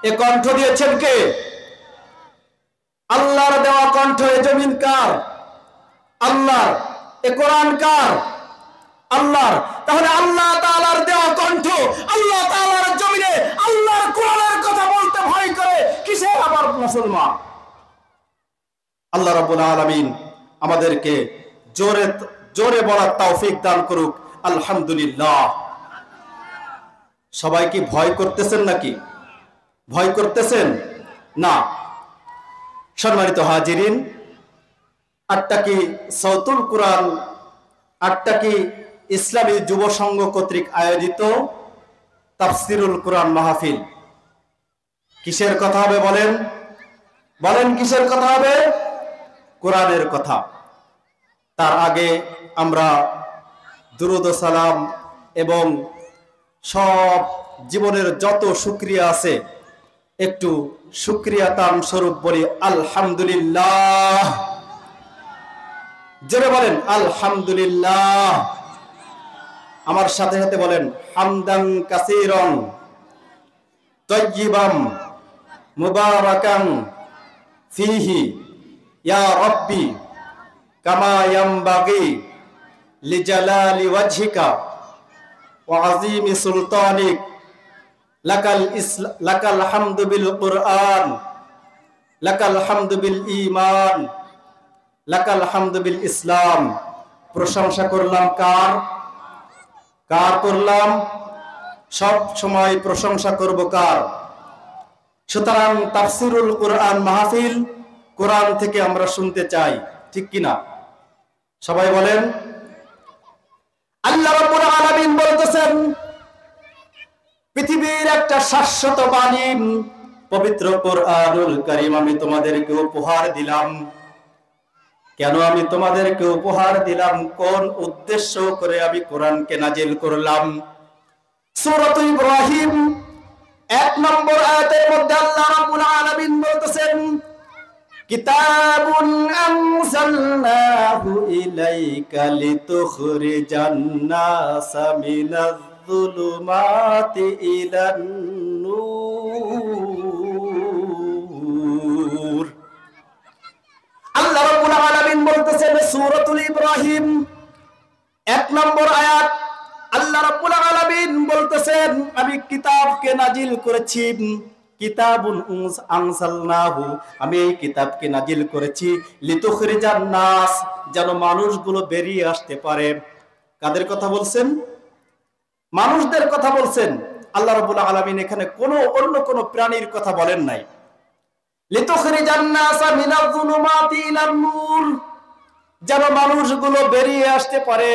এ কণ্ঠ দিয়েছেন কে? আল্লাহর দেওয়া কণ্ঠ। এ জমিন কার? আল্লাহর। এ কোরআন কার? আল্লাহর। তাহলে আল্লাহ তাআলার দেওয়া কণ্ঠ, আল্লাহ তাআলার জমিনে আল্লাহর কোরআনের কথা বলতে ভয় করে কিসের আবার মুসলমান? আল্লাহ রাব্বুল আলামিন আমাদেরকে জোরে জোরে বলার তৌফিক দান করুক। আলহামদুলিল্লাহ। সবাই কি ভয় করতেছেন নাকি? ভয় করতেছেন না? সম্মানিত হাজিরিন, আটটাকি সৌতুল কুরআন, আটটাকি ইসলামী যুব সংঘ কর্তৃক আয়োজিত তাফসিরুল কুরআন মাহফিল। কিসের কথা হবে বলেন? বলেন কিসের কথা হবে? কোরআনের কথা। তার আগে আমরা দুরূদ ও সালাম এবং সব জীবনের যত শুকরিয়া আছে একটু শুকরিয়া তান স্বরূপ বলি আলহামদুলিল্লাহ। জোরে বলেন আলহামদুলিল্লাহ। আমার সাথে সাথে বলেন হামদান কাসীরান তাইয়িবান মুবারাকান ফীহি ইয়া রাব্বি কামা ইয়ানবাগি লিজালালি ওয়াজহিকা ওয়া আযীমি সুলতানিক লাকাল হামদু বিল কুরআন লাকাল হামদু বিল ঈমান লাকাল হামদু বিল ইসলাম। প্রশংসা করলাম কার? কার করলাম? সব সময় প্রশংসা করব কার? সুতরাং তাফসিরুল কুরআন মাহফিল, কোরআন থেকে আমরা শুনতে চাই, ঠিক কিনা? সবাই বলেন। আল্লাহ রাব্বুল আলামিন বলতেছেন, পৃথিবীর একটা শাশ্বত বাণী পবিত্র কুরআনুল কারীম আমি তোমাদেরকে উপহার দিলাম। কেন আমি তোমাদেরকে উপহার দিলাম? কোন উদ্দেশ্য করে আমি কোরআনকে নাজিল করলাম? সূরাতুল ইব্রাহিম 1 নম্বর আয়াতের মধ্যে আল্লাহ রাব্বুল আলামিন বলতেছেন, কিতাবুন আনজালনাহু ইলাইকা লিতুখরিজান নাসা মিনাজ যুলুমাতি ইলান নূর। আল্লাহ রাব্বুল আলামিন বলতেছেন সূরাতুল ইব্রাহিম 1 নম্বর আয়াত, আল্লাহ রাব্বুল আলামিন বলতেছেন আমি কিতাবকে নাজিল করেছি। কিতাবুন আনজালনাহু, আমি এই কিতাবকে নাজিল করেছি লিতুখরিজান নাস, যেন মানুষগুলো বেরিয়ে আসতে পারে। কাদের কথা বলছেন? মানুষদের কথা বলছেন। আল্লাহ রাব্বুল আলামিন এখানে অন্য কোনো প্রাণীর কথা বলেন নাই। লিতুখরিজান নাসা মিনাজ যুলুমাতি ইলান নূর, যেন মানুষগুলো বেরিয়ে আসতে পারে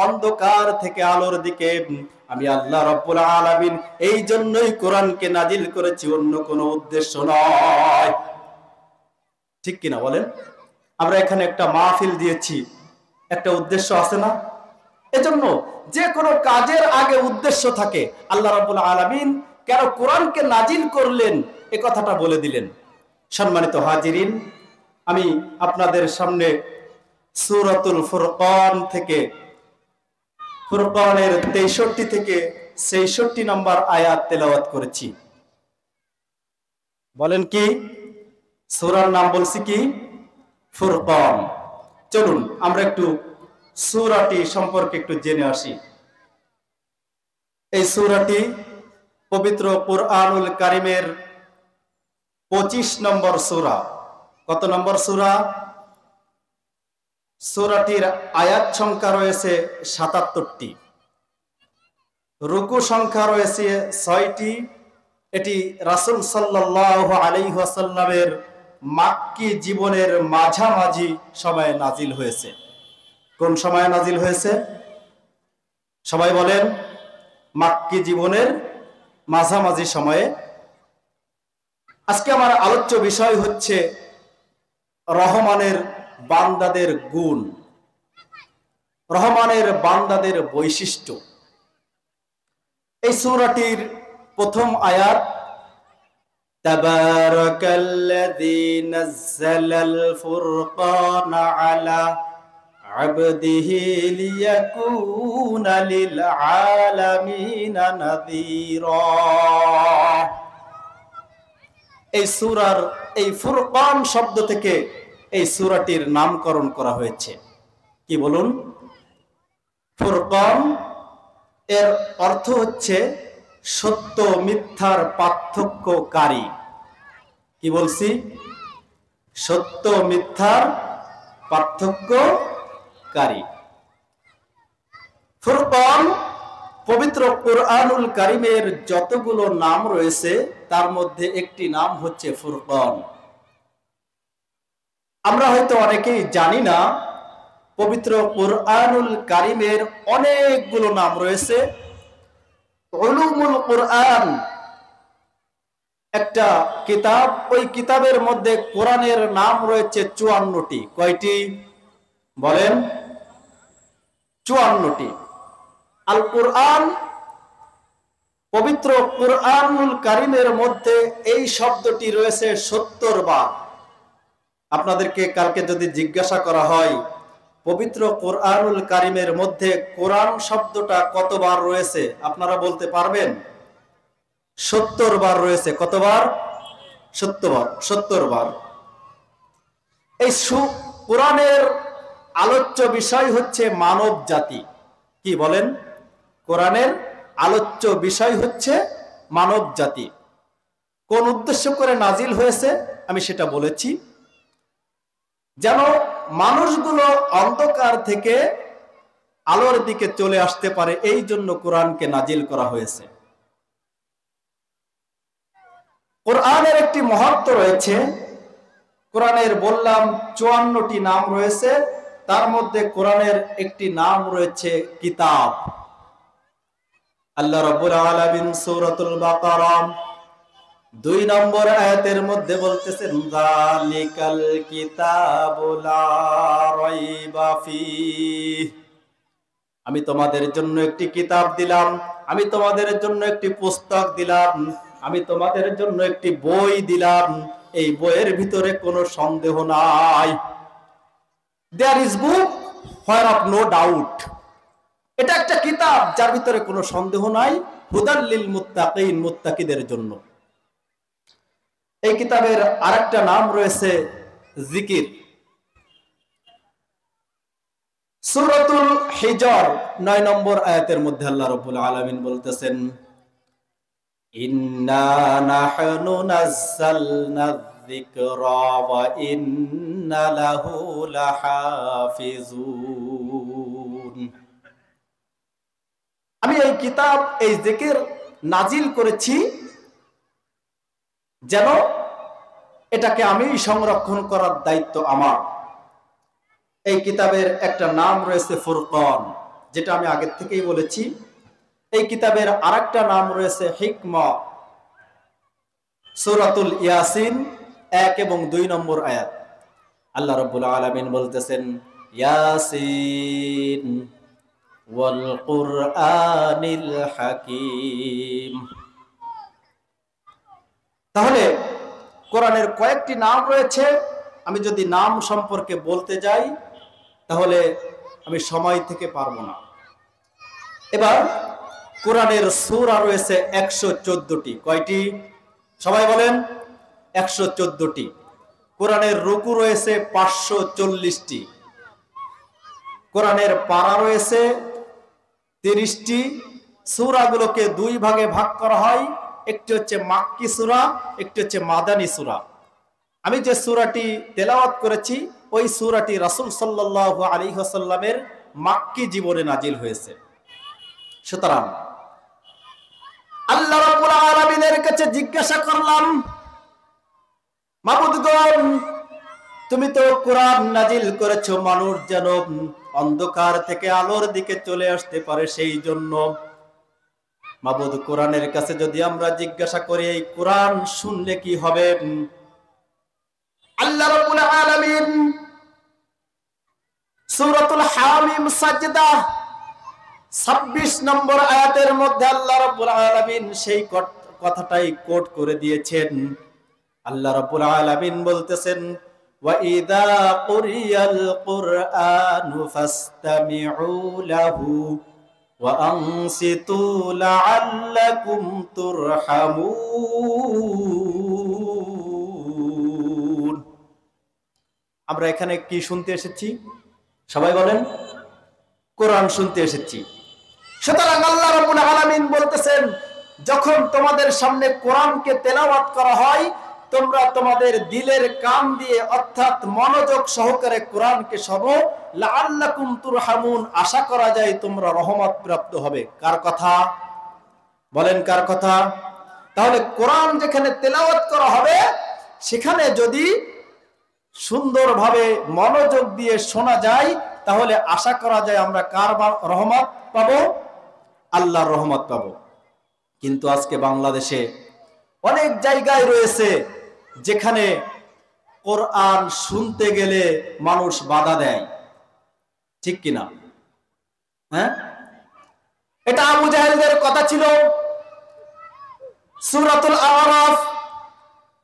অন্ধকার থেকে আলোর দিকে। আমি আল্লাহ রাব্বুল আলামিন এই জন্যই কোরআনকে নাজিল করেছি, অন্য কোনো উদ্দেশ্য নয়। ঠিক কিনা বলেন? আমরা এখানে একটা মাহফিল দিয়েছি, একটা উদ্দেশ্য আছে না? এজন্য যে কোনো কাজের আগে উদ্দেশ্য থাকে। আল্লাহ রাব্বুল আলামিন কেন কোরআনকে নাজিল করলেন এ কথাটা বলে দিলেন। সম্মানিত হাজিরিন, আমি আপনাদের সামনে সূরাতুল ফুরকান থেকে, ফুরকানের 63 থেকে 66 নম্বর আয়াত তেলাওয়াত করেছি। বলেন কি? সূরার নাম বলছি কি? ফুরকান। চলুন আমরা একটু সূরাটি সম্পর্কে একটু জেনে আসি। এই সূরাটি পবিত্র কুরআনুল কারীমের 25 নম্বর সূরা। কত নম্বর সূরা? সূরাটির আয়াত সংখ্যা রয়েছে 77টি, রুকু সংখ্যা রয়েছে 6টি। এটি রাসূল সাল্লাল্লাহু আলাইহি ওয়াসাল্লামের মাক্কি জীবনের মাঝামাঝি সময়ে নাজিল হয়েছে। কোন সময়ে নাজিল হয়েছে? সবাই বলেন। মাক্কি জীবনের মাঝামাঝি সময়ে। আজকে আমার আলোচ্য বিষয় হচ্ছে রহমানের বান্দাদের গুণ, রহমানের বান্দাদের বৈশিষ্ট্য। এই সূরাটির প্রথম আয়াত, তাবারাকাল্লাযী নাযালাল ফুরকানা আলা আবদিহি লিয়াকুনা লিল আলামিনা নাযীরা। এই সূরার এই ফুরকান শব্দ থেকে এই সূরাটির নামকরণ করা হয়েছে। কি বলুন? ফুরকান এর অর্থ হচ্ছে সত্য মিথ্যার পার্থক্যকারী। কি বলছি? সত্য মিথ্যার পার্থক্যকারী। ফুরকান পবিত্র কুরআনুল কারীমের যতগুলো নাম রয়েছে তার মধ্যে একটি নাম হচ্ছে ফুরকান। আমরা হয়তো অনেকেই জানি না, পবিত্র কুরআনুল কারীমের অনেকগুলো নাম রয়েছে। উলুমুল কুরআন একটা কিতাব, ওই কিতাবের মধ্যে কোরআনের নাম রয়েছে 54টি। কয়টি বলেন? 54টি। আল কুরআন, পবিত্র কুরআনুল কারীমের মধ্যে এই শব্দটি রয়েছে 70 বার। আপনাদেরকে কালকে যদি জিজ্ঞাসা করা হয় পবিত্র কুরআনুল কারীমের মধ্যে কোরআন শব্দটা কতবার রয়েছে, আপনারা বলতে পারবেন? 70 বার রয়েছে। কতবার? 70 বার। এই কোরআনের আলোচ্য বিষয় হচ্ছে মানব জাতি। কি বলেন? কোরআনের আলোচ্য বিষয় হচ্ছে মানব জাতি। কোন উদ্দেশ্য করে নাজিল হয়েছে আমি সেটা বলেছি, যেন মানুষগুলো অন্ধকার থেকে আলোর দিকে চলে আসতে পারে, এই জন্য কোরআনকে নাজিল করা হয়েছে। কোরআনের একটি মহত্ব রয়েছে। কোরআনের বললাম 54টি নাম রয়েছে, তার মধ্যে কোরআনের একটি নাম রয়েছে কিতাব। আল্লাহ রাব্বুল আলামিন সূরাতুল বাকারা 2 নম্বর আয়াতের মধ্যে বলতেছেন, যালিকাল কিতাবু লা রাইবা ফীহ। আমি তোমাদের জন্য একটি কিতাব দিলাম, আমি তোমাদের জন্য একটি পুস্তক দিলাম, আমি তোমাদের জন্য একটি বই দিলাম, এই বইয়ের ভিতরে কোনো সন্দেহ নাই। There is book where of no doubt. এটা একটা কিতাব যার ভিতরে কোনো সন্দেহ নাই। হুদাল লিল মুত্তাকিন, মুত্তাকিদের জন্য। এই কিতাবের আরেকটা নাম রয়েছে জিকির। সূরাতুল হিজর 9 নম্বর আয়াতের মধ্যে আল্লাহ রাব্বুল আলামিন বলতেছেন, ইন্না নাহনু নাযালনা যিকরা ওয়া ইন্না লাহু লাহাফিজুন। আমি এই কিতাব, এই জিকির নাজিল করেছি যেন এটাকে আমি সংরক্ষণ করার দায়িত্ব আমার। এই কিতাবের একটা নাম রয়েছে ফুরকান, যেটা আমি আগের থেকেই বলেছি। এই কিতাবের আরেকটা নাম রয়েছে হিকমা। সূরাতুল ইয়াসিন 1 এবং 2 নম্বর আয়াত আল্লাহ রাব্বুল আলামিন বলতেছেন, ইয়াসিন ওয়াল কুরআনিল হাকীম। তাহলে কোরআনের কয়েকটি নাম রয়েছে। আমি যদি নাম সম্পর্কে বলতে যাই তাহলে আমি সময় থেকে পারবো না। এবার কোরআনের সূরা রয়েছে 114টি। কয়টি? সবাই বলেন। 114টি। কোরআনের রুকু রয়েছে 540টি। কোরআনের পারা রয়েছে 30টি। সূরাগুলোকে 2 ভাগে ভাগ করা হয়, একটি হচ্ছে মাক্কি সূরা, একটি হচ্ছে মাদানী সূরা। আমি যে সূরাটি তেলাওয়াত করেছি ওই সূরাটি রাসূল সাল্লাল্লাহু আলাইহি ওয়াসাল্লামের মাক্কি জীবনে নাজিল হয়েছে। সুতরাং আল্লাহ রাব্বুল আলামিনের কাছে জিজ্ঞাসা করলাম, মাবুদগণ, তুমি তো কোরআন নাজিল করেছো মানুষ যেন অন্ধকার থেকে আলোর দিকে চলে আসতে পারে, সেই জন্য। মাবুদ, কোরআনের কাছে যদি আমরা জিজ্ঞাসা করি এই কোরআন শুনলে কি হবে? আল্লাহ রাব্বুল আলামিন সূরাতুল হামিম সাজদা 26 নম্বর আয়াতের মধ্যে আল্লাহ রাব্বুল আলামিন সেই কথাটাই কোট করে দিয়েছেন। আল্লাহ রাব্বুল আলামিন বলতেছেন, ওয়া ইযা কুরিয়াল কুরআনু ফাসতামিউ লাহু ওয়া আনসিতু লাআল্লাকুম তুরহামুন। আমরা এখানে কি শুনতে এসেছি? সবাই বলেন, কোরআন শুনতে এসেছি। সুতরাং আল্লাহ রাব্বুল আলামিন বলতেছেন, যখন তোমাদের সামনে কোরআনকে তেলাওয়াত করা হয়, তোমরা তোমাদের দিলের কান দিয়ে অর্থাৎ মনোযোগ সহকারে কোরআনকে শোনো, লাআল্লাকুম তুরহামুন, আশা করা যায় তোমরা রহমত প্রাপ্ত হবে। কার কথা বলেন, কার কথা? তাহলে কোরআন যেখানে তেলাওয়াত করা হবে সেখানে যদি সুন্দরভাবে মনোযোগ দিয়ে শোনা যায় তাহলে আশা করা যায় আমরা কার রহমত পাবো? আল্লাহর রহমত পাবো। কিন্তু আজকে বাংলাদেশে অনেক জায়গায় রয়েছে যেখানে কোরআন শুনতে গেলে মানুষ বাধা দেয়, ঠিক কিনা? হ্যাঁ, এটা আবু জাহেলদের কথা ছিল। সূরাতুল আরাফ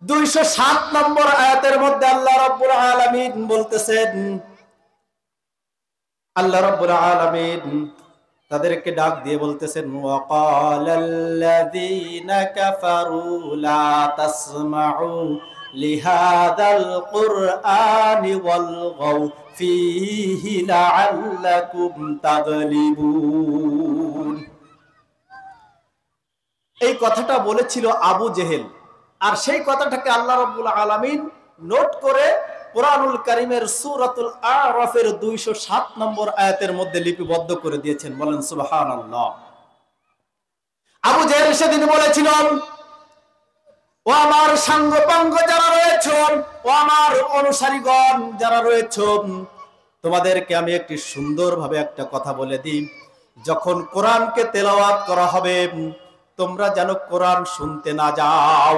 207 নম্বর আয়াতের মধ্যে আল্লাহ রাব্বুল আলামিন বলতেছেন, আল্লাহ রাব্বুল আলামিন তাদেরকে ডাক দিয়ে বলতেছেন, ওয়াকালাল্লাযীনা কাফারু লা তাসমাউ লিহাদাল কুরআনি ওয়ালগাউ ফীহি লাআল্লাকুম তাগলিবুন। এই কথাটা বলেছিল আবু জেহেল, আর সেই কথাটাকে আল্লাহ রাব্বুল আলামিন নোট করে কোরআনুল কারীমের সূরাতুল আরাফের 207 নম্বর আয়াতের মধ্যে লিপিবদ্ধ করে দিয়েছেন। বলেন সুবহানাল্লাহ। আবু জেহেল সেদিন বলেছিলেন, ও আমার সাঙ্গপাঙ্গ যারা রয়েছেন, ও আমার অনুসারীগণ যারা রয়েছেন, তোমাদেরকে আমি একটি সুন্দরভাবে একটা কথা বলে দিই, যখন কোরআনকে তেলাওয়াত করা হবে তোমরা যেন কোরআন শুনতে না যাও।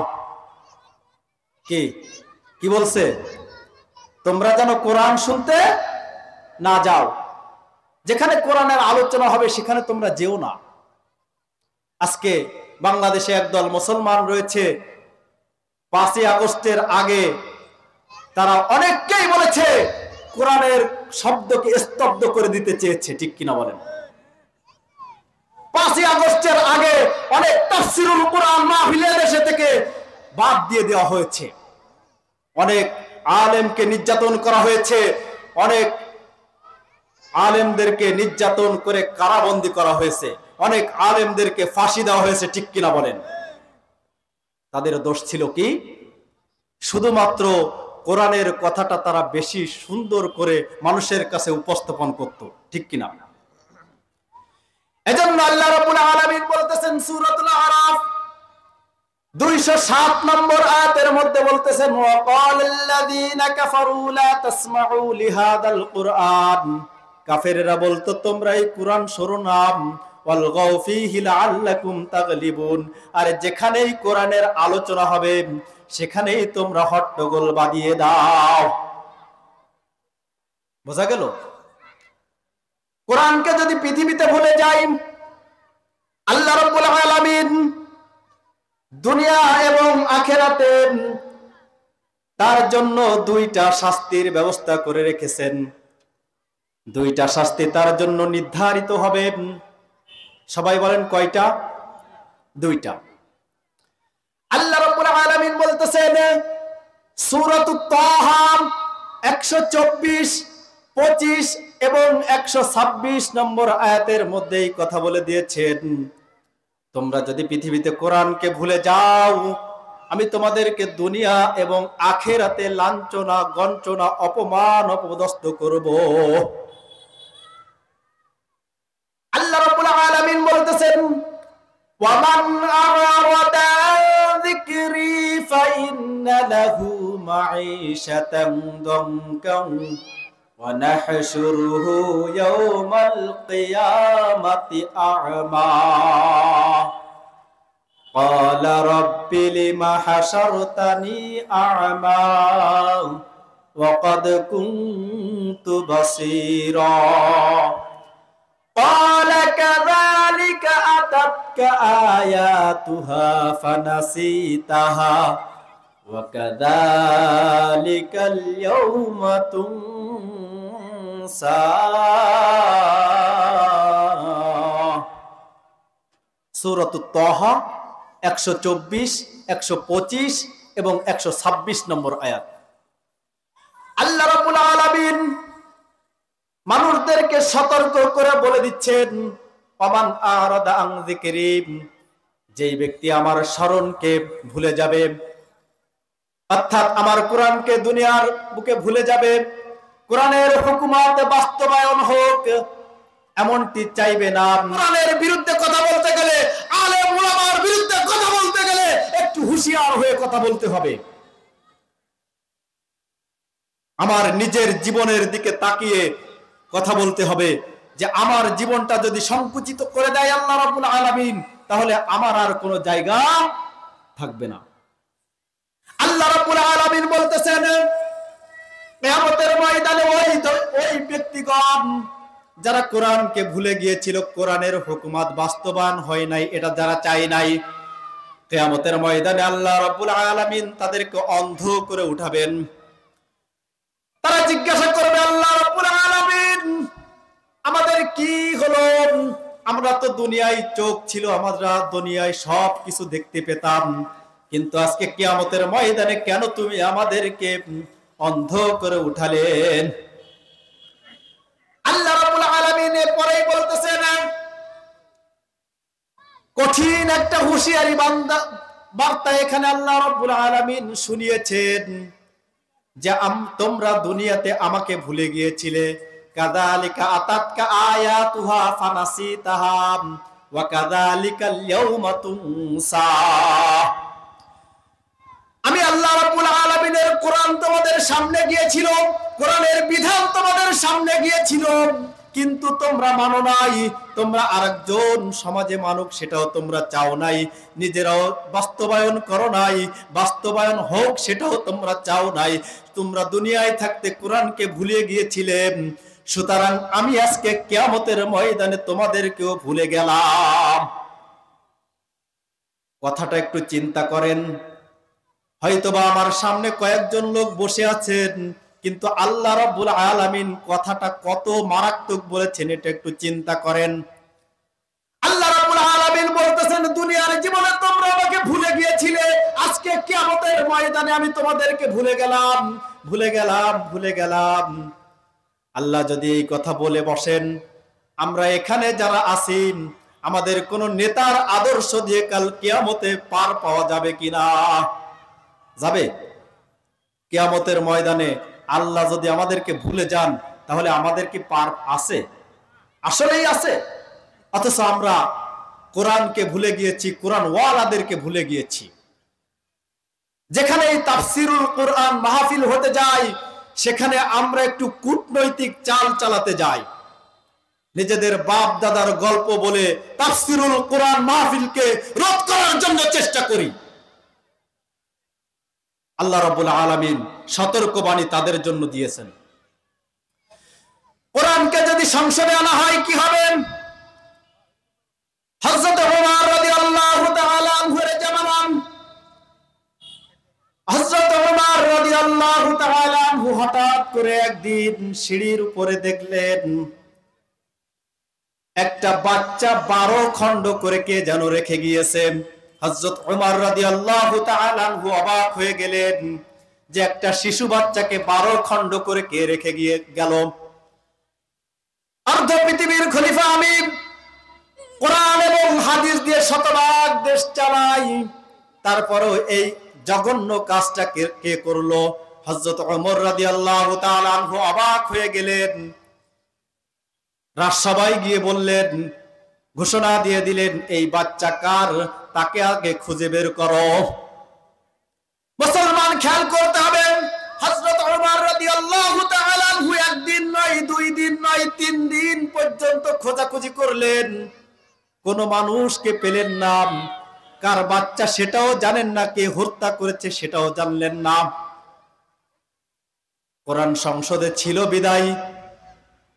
কি বলছে? তোমরা যেন কোরআন শুনতে না যাও। যেখানে কোরআনের আলোচনা হবে সেখানে তোমরা যেও না। আজকে বাংলাদেশে একদল মুসলমান রয়েছে, 5ই আগস্টের আগে তারা অনেককেই বলেছে কোরআনের শব্দকে স্তব্ধ করে দিতে চেয়েছে, ঠিক কিনা বলেন? 5ই আগস্টের আগে অনেক তাফসীরুল কোরআন মাহফিলের দেশে থেকে বাদ দিয়ে দেওয়া হয়েছে, অনেক আলেমকে নির্যাতন করা হয়েছে, অনেক আলেমদেরকে নির্যাতন করে কারাবন্দী করা হয়েছে, অনেক আলেমদেরকে ফাঁসি দেওয়া হয়েছে, ঠিক কিনা বলেন? তাদের দোষ ছিল কি? শুধুমাত্র কোরআনের কথাটা তারা বেশি সুন্দর করে মানুষের কাছে উপস্থাপন করত, ঠিক কিনা? এজন্য আল্লাহ রাব্বুল আলামিন বলতেছেন সূরাতুল আরাফ 207 নম্বর আয়াতের মধ্যে বলতেছেন, ওয়াকালাল্লাযীনা কাফারু লা তাসমাউ লিহাদাল কুরআন, কাফেররা বলতো তোমরা এই কুরআন শোনো না, ওয়ালগাউ ফীহি লাআল্লাকুম তাগলিবুন, আর যেখানেই কোরআনের আলোচনা হবে সেখানেই তোমরা হট্টগোল বাঁধিয়ে দাও। বোঝা গেল? কোরআনকে যদি পৃথিবীতে ভুলে যাই, আল্লাহ রাব্বুল আলামিন দুনিয়া এবং আখিরাতে তার জন্য 2টা শাস্তির ব্যবস্থা করে রেখেছেন। 2টা শাস্তি তার জন্য নির্ধারিত হবে। সবাই বলেন কয়টা? 2টা। আল্লাহ রাব্বুল আলামিন বলতেছেন সূরাতুত তাহা 124, 25 এবং 126 নম্বর আয়াতের মধ্যে এই কথা বলে দিয়েছেন, তোমরা যদি পৃথিবীতে কোরআনকে ভুলে যাও আমি তোমাদেরকে দুনিয়া এবং আখিরাতে লাঞ্ছনা, গঞ্চনা, অপমান, অপদস্থ করব। আল্লাহ রাব্বুল আলামিন বলতেছেন, ওয়ামান আরাদা যিকরি ফাইন্না লাহু মাঈশাতান দানকান ওয়া নাহশুরুহু ইয়াওমাল কিয়ামাতি আ'মা ক্বালা রাব্বি লিমা হাশারতানি আ'মা ওয়া ক্বাদ কুনতু বাসীরা ক্বালা কাযালিকা আতাতকা আয়াতুহা ফানাসিতাহা ওয়া কাযালিকাল ইয়াওমা তুনসা। সূরাতুত তাহা 124, 125 এবং 126 নম্বর আয়াত। আল্লাহ রাব্বুল আলামিন মানুষদেরকে সতর্ক করে বলে দিচ্ছেন, ওমান আরাদা আন যিকরি, যেই ব্যক্তি আমার স্মরণকে ভুলে যাবে, অর্থাৎ আমার কোরআনকে দুনিয়ার বুকে ভুলে যাবে, কোরআনের হুকুমাত বাস্তবায়ন হোক এমনটি চাইবে না। কোরআনের বিরুদ্ধে কথা বলতে গেলে, আলেম উলামার বিরুদ্ধে কথা বলতে গেলে একটু হুঁশিয়ার হয়ে কথা বলতে হবে। আমার নিজের জীবনের দিকে তাকিয়ে কথা বলতে হবে যে আমার জীবনটা যদি সংকুচিত করে দেয় আল্লাহ রাব্বুল আলামিন, তাহলে আমার আর কোনো জায়গা থাকবে না। আল্লাহ রাব্বুল আলামিন বলতেছেন, কিয়ামতের ময়দানে ওই ব্যক্তিগণ যারা কোরআনকে ভুলে গিয়েছিল, কোরআনের হুকুমাত বাস্তবায়ন হয় নাই, এটা যারা চায় নাই, কিয়ামতের ময়দানে আল্লাহ রাব্বুল আলামিন তাদেরকে অন্ধ করে উঠাবেন। তারা জিজ্ঞাসা করবে, আল্লাহ রাব্বুল আলামিন আমাদের কি হলো? আমরা তো দুনিয়ায় চোখ ছিল, আমরা দুনিয়ায় সব কিছু দেখতে পেতাম, কিন্তু আজকে কিয়ামতের ময়দানে কেন তুমি আমাদেরকে অন্ধ করে উঠালেন? আল্লাহ রাব্বুল আলামিন পরেই বলতেছেন, কঠিন একটা হুঁশিয়ারি বার্তা এখানে আল্লাহ রাব্বুল আলামিন শুনিয়েছেন যে তোমরা দুনিয়াতে আমাকে ভুলে গিয়েছিলে, কাযালিকা আতাতকা আয়াতুহা ফানাসিতাহা ওয়া কাযালিকাল ইয়াউমা তুনসা। আমি আল্লাহ রাব্বুল আলামিনের কোরআন তোমাদের সামনে গিয়েছিল, কোরআনের বিধান তোমাদের সামনে গিয়েছিল, কিন্তু তোমরা মানো নাই, তোমরা আরেকজন সমাজে মানুক সেটাও তোমরা চাও নাই, নিজেরাও বাস্তবায়ন করো নাই, বাস্তবায়ন হোক সেটাও তোমরা চাও নাই, তোমরা দুনিয়ায় থাকতে কোরআনকে ভুলে গিয়েছিলে। সুতরাং আমি আজকে কিয়ামতের ময়দানে তোমাদেরকেও ভুলে গেলাম। কথাটা একটু চিন্তা করেন। হয়তোবা আমার সামনে কয়েকজন লোক বসে আছেন, কিন্তু আল্লাহ রাব্বুল আলামিন কথাটা কত মারাত্মক বলেছেন এটা একটু চিন্তা করেন। আল্লাহ রাব্বুল আলামিন বলতেছেন, দুনিয়ার জীবনে তোমরা আমাকে ভুলে গিয়েছিলে, আজকে কিয়ামতের ময়দানে আমি তোমাদেরকে ভুলে গেলাম, ভুলে গেলাম, ভুলে গেলাম। আল্লাহ যদি এই কথা বলে বসেন, আমরা এখানে যারা আছি আমাদের কোন নেতার আদর্শ দিয়ে কাল কিয়ামতে পার পাওয়া যাবে কিনা? যাবে? কিয়ামতের ময়দানে আল্লাহ যদি আমাদেরকে ভুলে যান, তাহলে আমাদের কি পার আছে? আসলেই আছে। অথচ আমরা কোরআনকে ভুলে গিয়েছি, কোরআন ওয়ালাদেরকে ভুলে গিয়েছি। যেখানে এই তাফসিরুল কোরআন মাহফিল হতে যায়, সেখানে আমরা একটু কূটনৈতিক চাল চালাতে যাই, নিজেদের বাপ দাদার গল্প বলে তাফসিরুল কোরআন মাহফিলকে রদ করার জন্য চেষ্টা করি। আল্লাহ রাব্বুল আলামিন সতর্কবাণী তাদের জন্য দিয়েছেন। কোরআনকে যদি সংসদে আনা হয় কি হবে? হযরত ওমর রাদিয়াল্লাহু তাআলা আনহুর জামানান হযরত ওমর রাদিয়াল্লাহু তাআলা আনহু হঠাৎ করে একদিন সিঁড়ির উপরে দেখলেন একটা বাচ্চা 12 খণ্ড করে কে যেন রেখে গিয়েছে। হযরত ওমর রাদিয়াল্লাহু তাআলা আনহু অবাক হয়ে গেলেন যে একটা শিশু বাচ্চাকে 12 খণ্ড করে কে রেখে গিয়ে গেল। অর্ধ পৃথিবীর খলিফা আমি, কোরআন এবং হাদিস দিয়ে শতভাগ দেশ চালাই, তারপরেও এই জঘন্য কাজটা কে করলো? হযরত ওমর রাদিয়াল্লাহু তাআলা আনহু অবাক হয়ে গেলেন। রাজসভায় গিয়ে বললেন, ঘোষণা দিয়ে দিলেন, এই বাচ্চা কার, তাকে আগে খুঁজে বের করো। মুসলমান খেয়াল করতে হবে, হযরত ওমর রাদিয়াল্লাহু তাআলা আনহু একদিন নয়, 2 দিন নয়, 3 দিন পর্যন্ত খোঁজাখুঁজি করলেন, কোন মানুষকে পেলেন না। কার বাচ্চা সেটাও জানেন না, কে হত্যা করেছে সেটাও জানলেন না। কোরআন সংসদে ছিল বিদায়,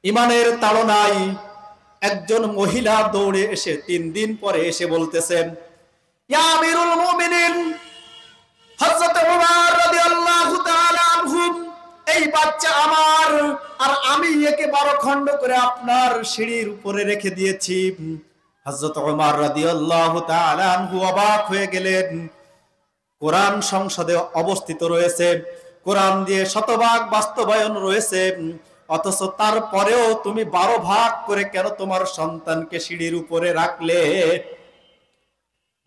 ইমানের তাড়নায় একজন মহিলা দৌড়ে এসে 3 দিন পরে এসে বলতেছেন, ইয়া আমিরুল মুমিনিন হযরত ওমর রাদিয়াল্লাহু তাআলা আনহু, এই বাচ্চা আমার, আর আমি একে 12 খণ্ড করে আপনার সিঁড়ির উপরে রেখে দিয়েছি। হযরত ওমর রাদিয়াল্লাহু তাআলা আনহু অবাক হয়ে গেলেন। কোরআন সংসদে অবস্থিত রয়েছে, কোরআন দিয়ে শতভাগ বাস্তবায়ন রয়েছে, অথচ তারপরেও তুমি 12 ভাগ করে কেন তোমার সন্তানকে সিঁড়ির উপরে রাখলে?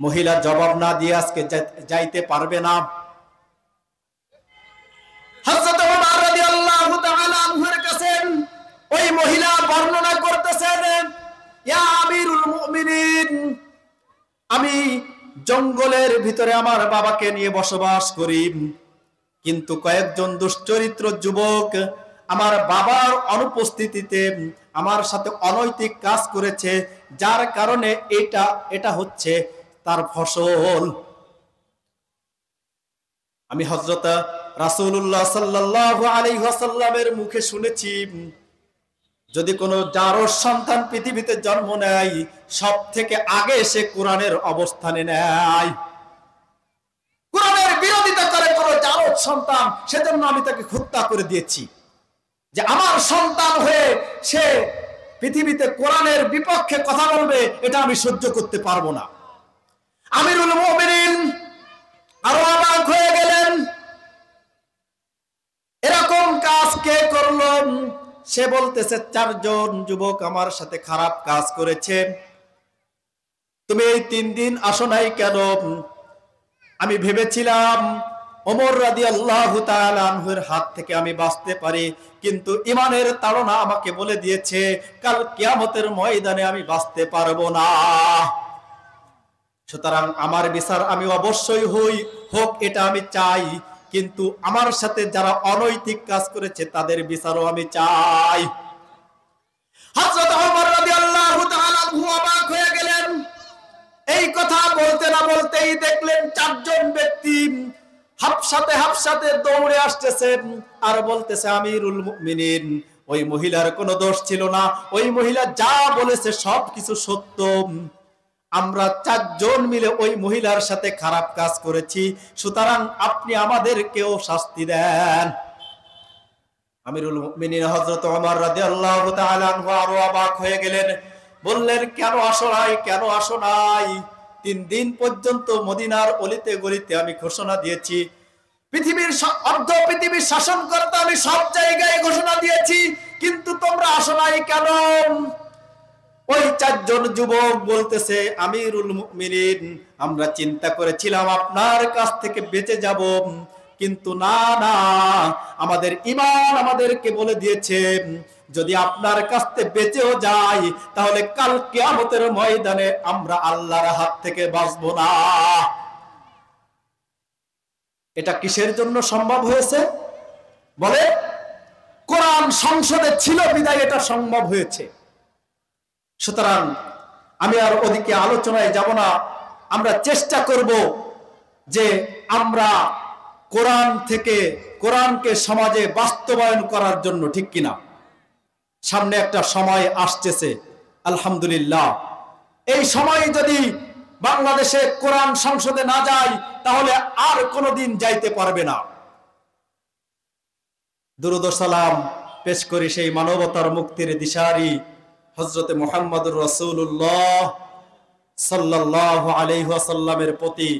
মহিলা জবাব না দিয়ে আজকে যাইতে পারবে না। হযরত ওমর রাদিয়াল্লাহু তাআলা আনহুর কাছে ওই মহিলা বর্ণনা করতেছেন, ইয়া আমিরুল মুমিনিন, আমি জঙ্গলের ভিতরে আমার বাবাকে নিয়ে বসবাস করি, কিন্তু কয়েকজন দুশ্চরিত্র যুবক আমার বাবার অনুপস্থিতিতে আমার সাথে অনৈতিক কাজ করেছে, যার কারণে এটা হচ্ছে তার ফসল। আমি হযরত রাসূলুল্লাহ সাল্লাল্লাহু আলাইহি ওয়াসাল্লামের মুখে শুনেছি, যদি কোনো জারজ সন্তান পৃথিবীতে জন্ম নেয়, সব থেকে আগে সে কোরআনের অবস্থানে নেয়। কোরআনের বিরোধিতা করে কোনো জারজ সন্তান, সেজন্য আমি তাকে হত্যা করে দিয়েছি। যে আমার সন্তান হয়ে সে পৃথিবীতে কোরআনের বিপক্ষে কথা বলবে, এটা আমি সহ্য করতে পারবো না। আমিরুল মুমিনিন আরো অবাক হয়ে গেলেন, এরকম কাজ কে করলো? সে বলতেছে, 4 জন যুবক আমার সাথে খারাপ কাজ করেছে, তুমি এই 3 দিন আসো নাই কেন? আমি ভেবেছিলাম ওমর রাদিয়াল্লাহু তাআলা আনহুর হাত থেকে আমি বাঁচতে পারি, কিন্তু ঈমানের তাড়না আমাকে বলে দিয়েছে কাল কিয়ামতের ময়দানে আমি বাঁচতে পারবো না। সুতরাং আমার বিচার আমি অবশ্যই হোক, এটা আমি চাই, কিন্তু আমার সাথে যারা অনৈতিক কাজ করেছে তাদের বিচারও আমি চাই। হযরত ওমর রাদিয়াল্লাহু তাআলা আনহু অবাক হয়ে গেলেন। এই কথা বলতে না বলতেই দেখলেন 4 জন ব্যক্তি হাফসাতে দৌড়ে আসতেছেন আর বলতেছে, আমিরুল মুমিনিন, ওই মহিলার কোনো দোষ ছিল না, ওই মহিলা যা বলেছে সবকিছু সত্য, আমরা 4 জন মিলে ওই মহিলার সাথে খারাপ কাজ করেছি, সুতরাং আপনি আমাদেরকেও শাস্তি দেন। আমিরুল মুমিনিন হযরত ওমর রাদিয়াল্লাহু তাআলা আনহু আরো অবাক হয়ে গেলেন, বললেন, কেন আসো নাই? 3 দিন পর্যন্ত মদিনার অলিতে গলিতে আমি ঘোষণা দিয়েছি, অর্ধ পৃথিবীর শাসনকর্তা আমি সব জায়গায় ঘোষণা দিয়েছি, কিন্তু তোমরা আসো নাই কেন? ওই 4 জন যুবক বলতেছে, আমিরুল মুমিনিন, আমরা চিন্তা করেছিলাম আপনার কাছ থেকে বেঁচে যাব, কিন্তু না, আমাদের ঈমান আমাদেরকে বলে দিয়েছে যদি আপনার কাছ থেকে বেঁচেও যাই, তাহলে কাল কিয়ামতের ময়দানে আমরা আল্লাহর হাত থেকে বাঁচবো না। এটা কিসের জন্য সম্ভব হয়েছে? বলে, কোরআন সংসদে ছিল বিধায় এটা সম্ভব হয়েছে। সুতরাং আমি আর ওদিকে আলোচনায় যাব না, আমরা চেষ্টা করব যে আমরা কোরআনকে সমাজে বাস্তবায়ন করার জন্য, ঠিক কিনা? সামনে একটা সময় আসতেছে, আলহামদুলিল্লাহ। এই সময় যদি বাংলাদেশে কোরআন সংসদে না যায়, তাহলে আর কোনোদিন যাইতে পারবে না। দুরূদ ও সালাম পেশ করি সেই মানবতার মুক্তির দিশারি হযরতে মুহাম্মদুর রাসূলুল্লাহ সাল্লাল্লাহু আলাইহি ওয়াসাল্লামের প্রতি,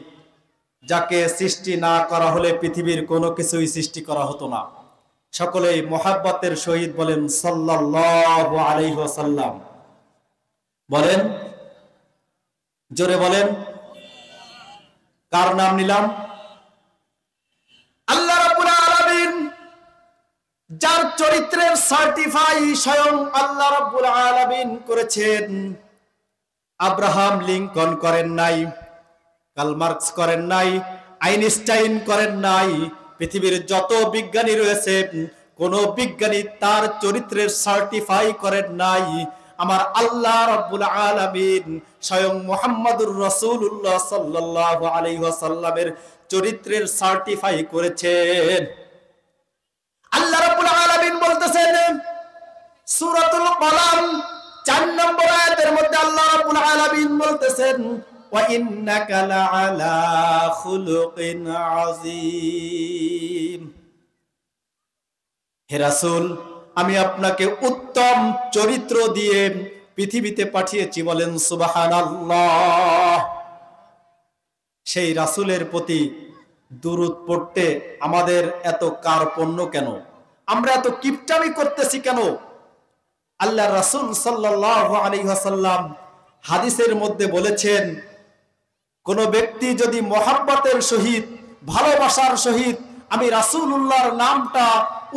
যাকে সৃষ্টি না করা হলে পৃথিবীর কোনো কিছুই সৃষ্টি করা হতো না। সকলেই মুহাব্বতের সহিত বলেন সাল্লাল্লাহু আলাইহি ওয়াসাল্লাম। বলেন, জোরে বলেন। কার নাম নিলাম? আল্লাহ রাব্বুল আলামিন, যার চরিত্রের সার্টিফাই স্বয়ং আল্লাহ রাব্বুল আলামিন করেছেন। আব্রাহাম লিঙ্কন করেন নাই, কার্ল মার্কস করেন নাই, আইনস্টাইন করেন নাই, পৃথিবীর যত বিজ্ঞানী রয়েছে কোন বিজ্ঞানী তার চরিত্রের সার্টিফাই করেন নাই। আমার আল্লাহ রাব্বুল আলামিন স্বয়ং মুহাম্মদুর রাসূলুল্লাহ সাল্লাল্লাহু আলাইহি ওয়াসাল্লামের চরিত্রের সার্টিফাই করেছেন। আল্লাহ রাব্বুল আলামিন বলতেছেন সূরাতুল কলাম 4 নম্বর আয়াতের মধ্যে আল্লাহ রাব্বুল আলামিন বলতেছেন, ওয়া ইন্নাকা লাআলা খুলুকিন আযীম। হে রাসূল, আমি আপনাকে উত্তম চরিত্র দিয়ে পৃথিবীতে পাঠিয়েছি। বলেন সুবহানাল্লাহ। সেই রাসূলের প্রতি দুরূদ পড়তে আমাদের এত কার্পণ্য কেন? আমরা এত কিপটামি করতেছি কেন? আল্লাহ রাসূল সাল্লাল্লাহু আলাইহি ওয়াসাল্লাম হাদিসের মধ্যে বলেছেন, কোন ব্যক্তি যদি মহব্বতের সহিত, ভালোবাসার সহিত আমি রাসূলুল্লাহর নামটা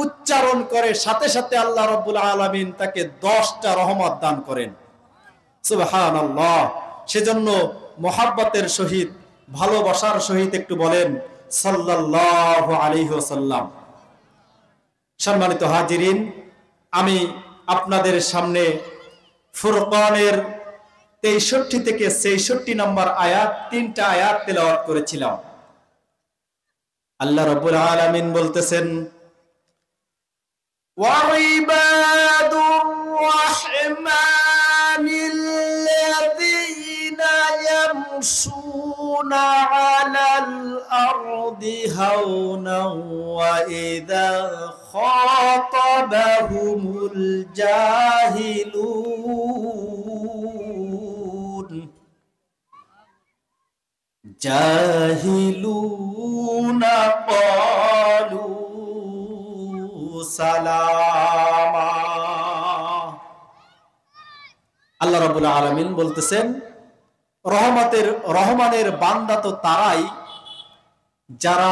উচ্চারণ করে, সাথে সাথে আল্লাহ রাব্বুল আলামিন তাকে 10টা রহমত দান করেন। সুবহানাল্লাহ। সেজন্য মহব্বতের সহিত, ভালোবাসার সহিত একটু বলেন সাল্লাল্লাহু আলাইহি ওয়াসাল্লাম। সম্মানিত হাজিরিন, আমি আপনাদের সামনে ফুরকানের 63 থেকে 66 নম্বর আয়াত, 3টা আয়াত তেলাওয়াত করেছিলাম। আল্লাহ রাব্বুল আলামিন বলতেছেন, ওয়াইবাদুর রাহমানিল্লাযীনা ইয়ামশুনা আলাল আরদি হাওনাও ওয়া ইযা খাতাবাহুমুল জাহিলুনা ক্বালু সালামা। আল্লাহ রাব্বুল আলামিন বলতেছেন, রহমানের বান্দা তো তারাই যারা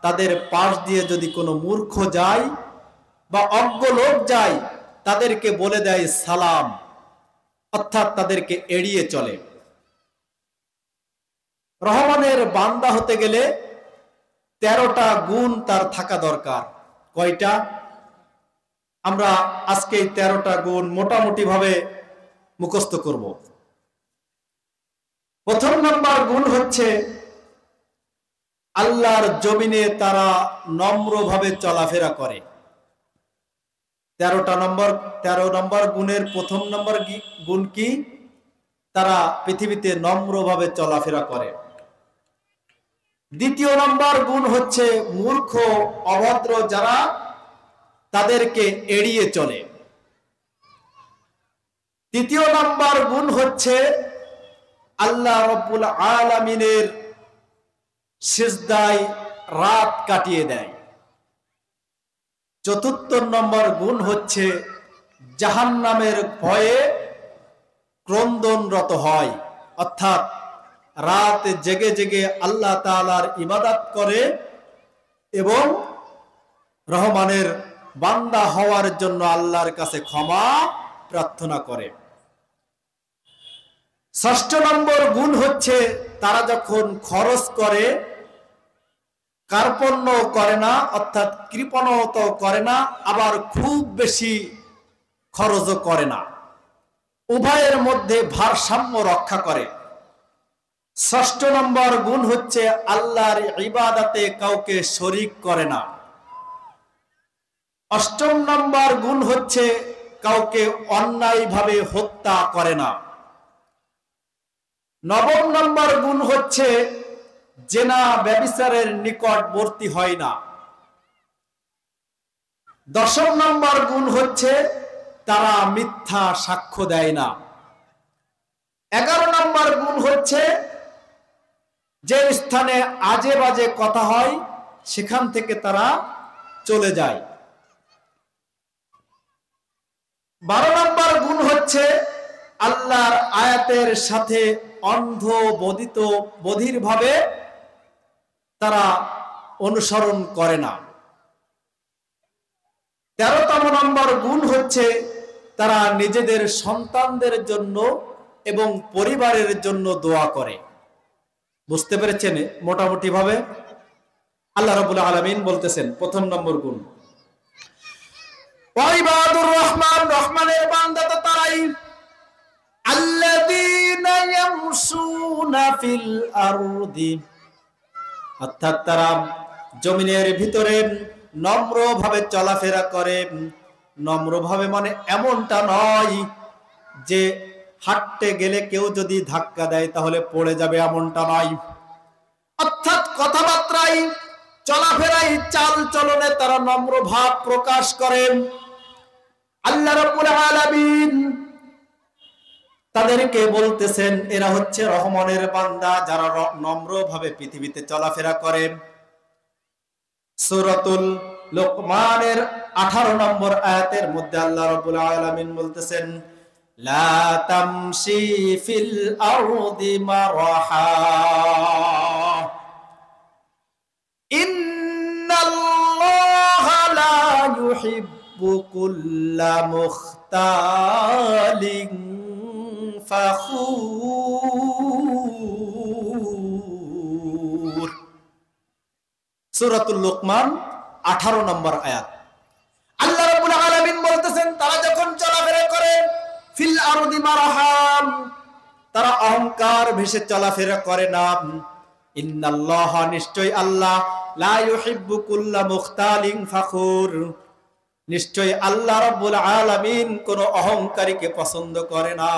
তাদের পাশ দিয়ে যদি কোনো মূর্খ যায় বা অজ্ঞ লোক যায়, তাদেরকে বলে দেয় সালাম, অর্থাৎ তাদেরকে এড়িয়ে চলে। রহমানের বান্দা হতে গেলে 13টা গুণ তার থাকা দরকার। কয়টা? আমরা আজকে এই 13টা গুণ মোটামুটি ভাবে মুখস্থ করব। প্রথম নম্বর গুণ হচ্ছে আল্লাহর জমিনে তারা নম্রভাবে চলাফেরা করে। 13 নম্বর গুণের প্রথম নম্বর গুণ কি? তারা পৃথিবীতে নম্রভাবে চলাফেরা করে। দ্বিতীয় নম্বর গুণ হচ্ছে মূর্খ, অভদ্র যারা, তাদেরকে এড়িয়ে চলে। তৃতীয় নম্বর গুণ হচ্ছে আল্লাহ রাব্বুল আলামিনের সিজদায় রাত কাটিয়ে দেয়। চতুর্থ নম্বর গুণ হচ্ছে জাহান্নামের ভয়ে ক্রন্দনরত হয়, অর্থাৎ রাত জেগে জেগে আল্লাহ তাআলার ইবাদত করে এবং রহমানের বান্দা হওয়ার জন্য আল্লাহর কাছে ক্ষমা প্রার্থনা করে। ষষ্ঠ নম্বর গুণ হচ্ছে তারা যখন খরচ করে কার্পণ্য করে না, অর্থাৎ কৃপণতা করে না, আবার খুব বেশি খরচও করে না, উভয়ের মধ্যে ভারসাম্য রক্ষা করে। ষষ্ঠ নম্বর গুণ হচ্ছে আল্লাহর ইবাদতে কাউকে শরীক করে না। অষ্টম নম্বর গুণ হচ্ছে কাউকে অন্যায়ভাবে হত্যা করে না। নবম নম্বর গুণ হচ্ছে জেনা ব্যভিচারের নিকটবর্তী হয় না। দশম নম্বর গুণ হচ্ছে তারা মিথ্যা সাক্ষ্য দেয় না। 11 নম্বর গুণ হচ্ছে যে স্থানে আজে বাজে কথা হয় সেখান থেকে তারা চলে যায়। 12 নম্বর গুণ হচ্ছে আল্লাহর আয়াতের সাথে অন্ধ বধির ভাবে তারা অনুসরণ করে না। 13তম নম্বর গুণ হচ্ছে তারা নিজেদের সন্তানদের জন্য এবং পরিবারের জন্য দোয়া করে। বুঝতে পেরেছেন মোটামুটি ভাবে? আল্লাহ রাব্বুল আলামিন বলতেছেন প্রথম নম্বর গুণ ওয়াইবাদুর রহমান, রহমানের বান্দা তো তারাই আল্লাযীনা ইয়ামশুনা ফিল আরদি, অর্থাৎ তারা জমিনের ভিতরে নম্রভাবে চলাফেরা করে। নম্রভাবে মানে এমনটা নয় যে হাঁটতে গেলে কেউ যদি ধাক্কা দেয় তাহলে পড়ে যাবে, এমনটা নয়। অর্থাৎ কথাবার্তায়, চলাফেরায়, চাল চলনে তারা নম্র ভাব প্রকাশ করেন। আল্লাহ রাব্বুল আলামিন তাদেরকে বলতেছেন এরা হচ্ছে রহমানের বান্দা যারা নম্রভাবে পৃথিবীতে চলাফেরা করে। সূরাতুল লুকমানের 18 নম্বর আয়াতের মধ্যে আল্লাহ রাব্বুল আলামিন বলতেছেন, লা তামশি ফিল আরদি মারহা ইন্নাল্লাহা লা ইউহিব্বু কুল্লা মুখতালিন ফাখুর। সূরাতুল লুকমান 18 নম্বর আয়াত। আল্লাহ রাব্বুল আলামিন বলতেছেন, তারা যখন চলাফেরা করে ফিল আরদি মারহাম, তারা অহংকার ভেসে চলাফেরা করে না। ইন্নাল্লাহ, নিশ্চয় আল্লাহ, লা ইউহিব্বু কুল্লা মুখতালিন ফাখুর, নিশ্চয় আল্লাহ রাব্বুল আলামিন কোন অহংকারীকে পছন্দ করে না।